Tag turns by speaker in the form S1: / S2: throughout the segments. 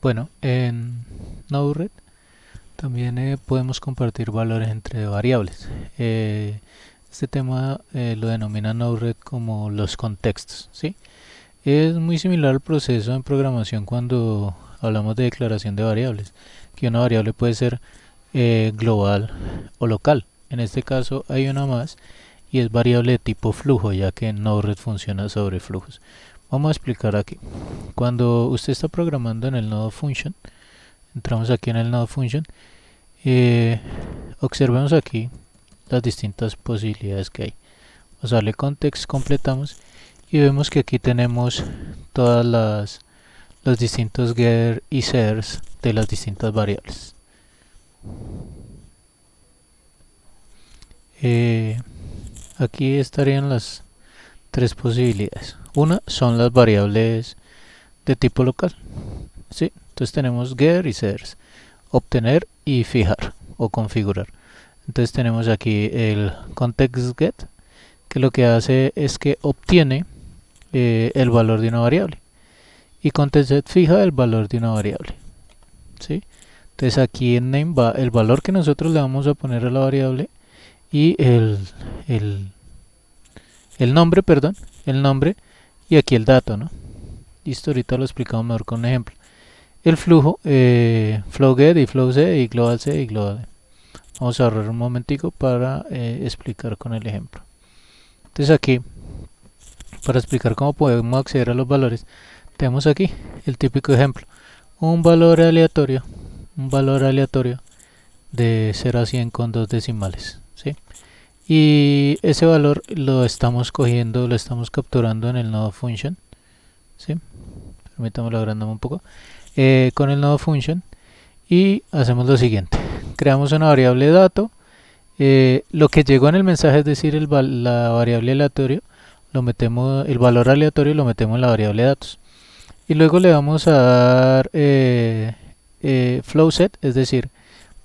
S1: Bueno, en Node-RED también podemos compartir valores entre variables. Este tema lo denomina Node-RED como los contextos, ¿sí? Es muy similar al proceso en programación cuando hablamos de declaración de variables, que una variable puede ser global o local. En este caso hay una más y es variable de tipo flujo, ya que Node-RED funciona sobre flujos. Vamos a explicar aquí. Cuando usted está programando en el nodo function, entramos aquí en el nodo function, observemos aquí las distintas posibilidades que hay. Vamos a darle context, completamos y vemos que aquí tenemos todas los distintos getter y setters de las distintas variables. Aquí estarían las tres posibilidades. Una son las variables de tipo local, ¿sí? Entonces tenemos getter y setters, obtener y fijar o configurar. Entonces tenemos aquí el context get, que lo que hace es que obtiene el valor de una variable, y context set fija el valor de una variable, ¿sí? Entonces aquí en name va el valor que nosotros le vamos a poner a la variable y el, el nombre, perdón, el nombre, y aquí el dato, ¿no? Listo, ahorita lo explicamos mejor con un ejemplo. El flujo, flow get y flow set y global set y global get. Vamos a ahorrar un momentico para explicar con el ejemplo. Entonces aquí, para explicar cómo podemos acceder a los valores, tenemos aquí el típico ejemplo. Un valor aleatorio de 0 a 100 con dos decimales, ¿sí? Y ese valor lo estamos cogiendo, lo estamos capturando en el nodo function, ¿sí? Permítame lo agrandamos un poco. Con el nodo function, y hacemos lo siguiente: creamos una variable dato, lo que llegó en el mensaje, es decir, la variable aleatorio, lo metemos, el valor aleatorio lo metemos en la variable datos, y luego le vamos a dar flow set, es decir,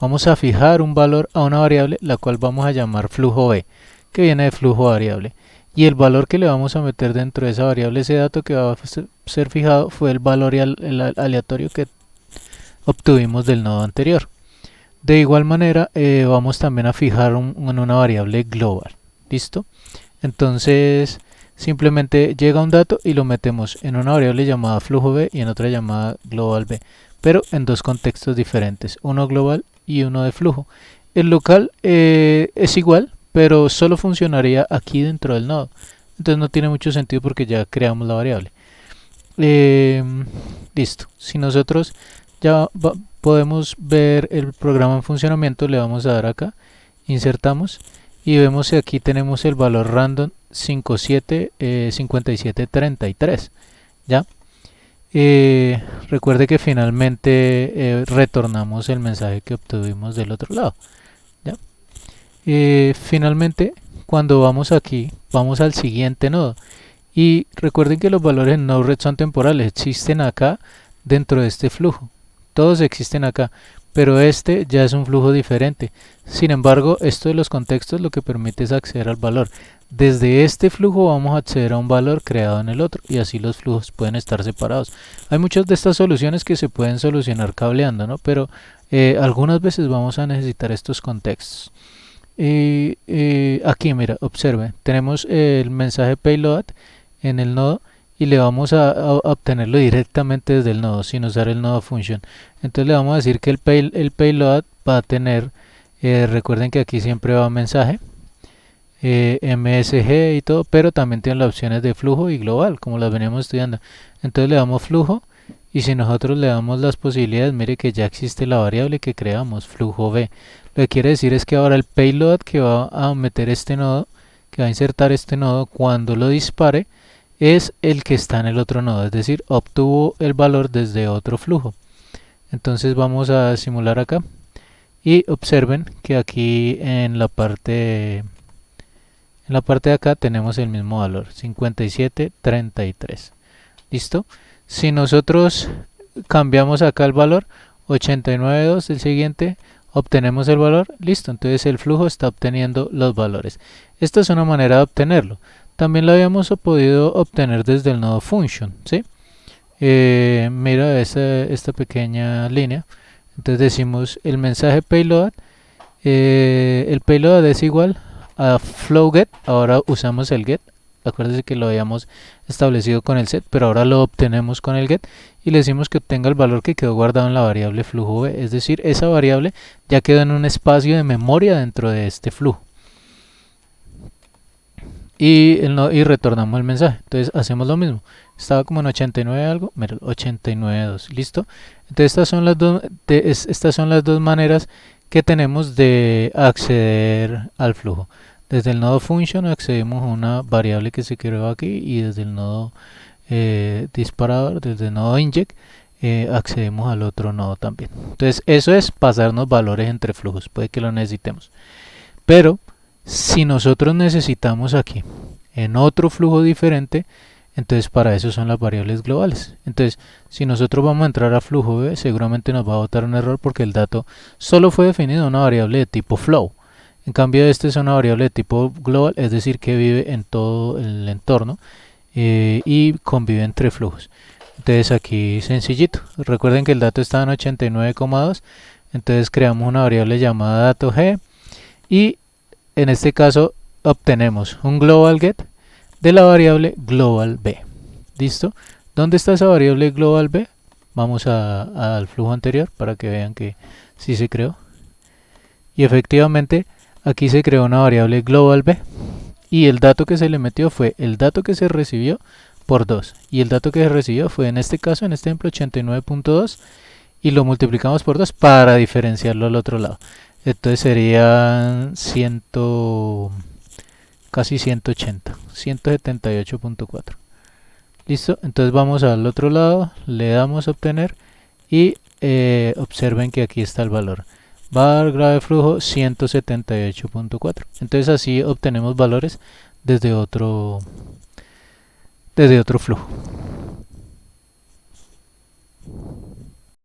S1: vamos a fijar un valor a una variable, la cual vamos a llamar flujo b, que viene de flujo variable, y el valor que le vamos a meter dentro de esa variable, ese dato que va a ser fijado, fue el valor aleatorio que obtuvimos del nodo anterior. De igual manera, vamos también a fijar en una variable global. ¿Listo? Entonces, simplemente llega un dato y lo metemos en una variable llamada flujo b y en otra llamada global b, pero en dos contextos diferentes, uno global y uno de flujo. El local es igual, pero solo funcionaría aquí dentro del nodo. Entonces no tiene mucho sentido porque ya creamos la variable. Listo. Si nosotros ya podemos ver el programa en funcionamiento, le vamos a dar acá, insertamos, y vemos que aquí tenemos el valor random 5733, ¿ya? Recuerde que finalmente retornamos el mensaje que obtuvimos del otro lado, ¿ya? Finalmente, cuando vamos aquí, vamos al siguiente nodo, y recuerden que los valores en Node-RED son temporales, existen acá dentro de este flujo, todos existen acá, pero este ya es un flujo diferente. Sin embargo, esto de los contextos lo que permite es acceder al valor. Desde este flujo vamos a acceder a un valor creado en el otro, y así los flujos pueden estar separados. Hay muchas de estas soluciones que se pueden solucionar cableando, ¿no? Pero algunas veces vamos a necesitar estos contextos. Aquí, mira, observe, tenemos el mensaje payload en el nodo, y le vamos a obtenerlo directamente desde el nodo sin usar el nodo function. Entonces le vamos a decir que el payload va a tener, recuerden que aquí siempre va mensaje, MSG y todo, pero también tiene las opciones de flujo y global, como las veníamos estudiando. Entonces le damos flujo, y si nosotros le damos las posibilidades, mire que ya existe la variable que creamos, flujo B. Lo que quiere decir es que ahora el payload que va a meter este nodo, que va a insertar este nodo, cuando lo dispare, es el que está en el otro nodo, es decir, obtuvo el valor desde otro flujo. Entonces vamos a simular acá, y observen que aquí en la parte de acá tenemos el mismo valor, 5733. ¿Listo? Si nosotros cambiamos acá el valor, 892, el siguiente, obtenemos el valor, listo, entonces el flujo está obteniendo los valores. Esta es una manera de obtenerlo. También lo habíamos podido obtener desde el nodo function, ¿sí? mira esta pequeña línea. Entonces decimos el mensaje payload, el payload es igual a flow get. Ahora usamos el get, acuérdense que lo habíamos establecido con el set, pero ahora lo obtenemos con el get y le decimos que obtenga el valor que quedó guardado en la variable flujo b, es decir, esa variable ya quedó en un espacio de memoria dentro de este flujo. Y retornamos el mensaje. Entonces hacemos lo mismo. Estaba como en 89 algo, mira, 89.2, listo. Entonces estas son las dos maneras que tenemos de acceder al flujo. Desde el nodo function accedemos a una variable que se creó aquí, y desde el nodo disparador, desde el nodo inject, accedemos al otro nodo también. Entonces eso es pasarnos valores entre flujos, puede que lo necesitemos. Pero si nosotros necesitamos aquí en otro flujo diferente, entonces para eso son las variables globales. Entonces si nosotros vamos a entrar a flujo B, seguramente nos va a botar un error porque el dato solo fue definido una variable de tipo flow. En cambio este es una variable de tipo global, es decir que vive en todo el entorno y convive entre flujos. Entonces aquí sencillito, recuerden que el dato está en 89.2, entonces creamos una variable llamada dato g y en este caso obtenemos un global get de la variable global b. ¿Listo? ¿Dónde está esa variable global b? Vamos al flujo anterior para que vean que sí se creó. Y efectivamente aquí se creó una variable global b y el dato que se le metió fue el dato que se recibió por 2 y el dato que se recibió fue en este caso, en este ejemplo, 89.2 y lo multiplicamos por 2 para diferenciarlo al otro lado. Entonces serían casi 180, 178.4. Listo, entonces vamos al otro lado, le damos a obtener y observen que aquí está el valor. Var grave flujo 178.4. Entonces así obtenemos valores desde otro flujo.